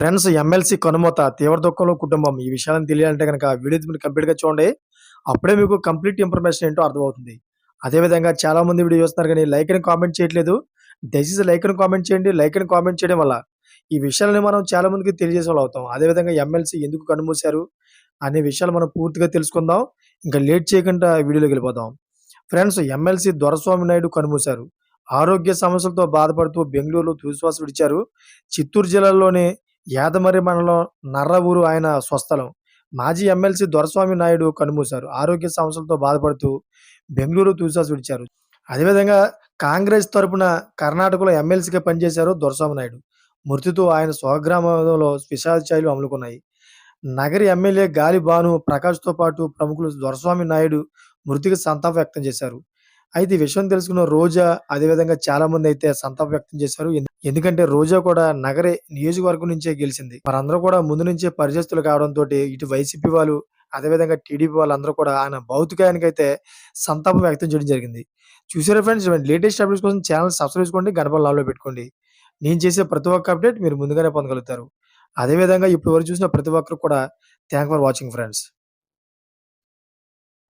Friends MLC కనుమూత, తీవ్ర దుఃఖంలో కుటుంబం. ఈ విషయాలను తెలియాలంటే గనక వీడియో మీరు కంప్లీట్‌గా చూడండి. అప్పుడే మీకు కంప్లీట్ ఇన్ఫర్మేషన్ ఏంటో అర్థమవుతుంది. అదే విధంగా చాలామంది వీడియో చూస్తున్నారు గానీ లైక్ అని కామెంట్ చేయట్లేదు. దయచేసి లైక్ అని కామెంట్ చేయండి. లైక్ అని కామెంట్ చేయడం వల్ల ఈ విషయాలని మనం చాలా మందికి తెలియజేసేవాళ్ళం అవుతాం. అదే విధంగా ఎమ్మెల్సీ ఎందుకు కన్నుమూశారు అనే విషయాలు మనం పూర్తిగా తెలుసుకుందాం. ఇంకా లేట్ చేయకుండా వీడియోలోకెళ్ళిపోదాం. ఫ్రెండ్స్ ఎమ్మెల్సీ దొరస్వామి నాయుడు కన్నుమూశారు. ఆరోగ్య సమస్యలతో బాధపడుతూ బెంగుళూరులో తుదిశ్వాస విడిచారు. చిత్తూరు జిల్లాలోని యాదమరి మండలం నర్ర ఊరు ఆయన స్వస్థలం. మాజీ ఎమ్మెల్సీ దొరస్వామి నాయుడు కన్నుమూశారు. ఆరోగ్య సమస్యలతో బాధపడుతూ బెంగుళూరు తుదిశ్వాస విడిచారు. అదేవిధంగా కాంగ్రెస్ తరపున కర్ణాటకలో ఎమ్మెల్సీగా పనిచేశారు దొరస్వామి నాయుడు. మృతితో ఆయన స్వగ్రామంలో విషాద ఛాయలు అలుముకున్నాయి. నగరి ఎమ్మెల్యే గాలి భాను ప్రకాష్‌తో పాటు ప్రముఖులు దొరస్వామి నాయుడు మృతికి సంతాపం వ్యక్తం చేశారు. అయితే ఈ విషయం తెలుసుకున్న రోజా అదేవిధంగా చాలామందైతే సంతాపం వ్యక్తం చేశారు. ఎందుకంటే రోజా కూడా నగరి నియోజకవర్గం నుంచే గెలిచింది. వారందరూ కూడా ముందు నుంచే పరిచయస్తులు కావడంతోటి ఇటు వైసీపీ వాళ్ళు, అదేవిధంగా టీడీపీ వాళ్ళందరూ కూడా ఆయన భౌతికాయానికైతే సంతాపం వ్యక్తం చేయడం జరిగింది. చూసారా ఫ్రెండ్స్, ఇటువంటి లేటెస్ట్ అప్డేట్స్ కోసం ఛానెల్ సబ్స్క్రైబ్ చేసుకోండి. గంట పైన ఆల్‌లో పెట్టుకోండి. నేను చేసే ప్రతి ఒక్క అప్డేట్ మీరు ముందుగానే పొందగలుగుతారు. అదేవిధంగా ఇప్పటి వరకు చూసిన ప్రతి ఒక్కరికి కూడా థాంక్ ఫర్ వాచింగ్ ఫ్రెండ్స్.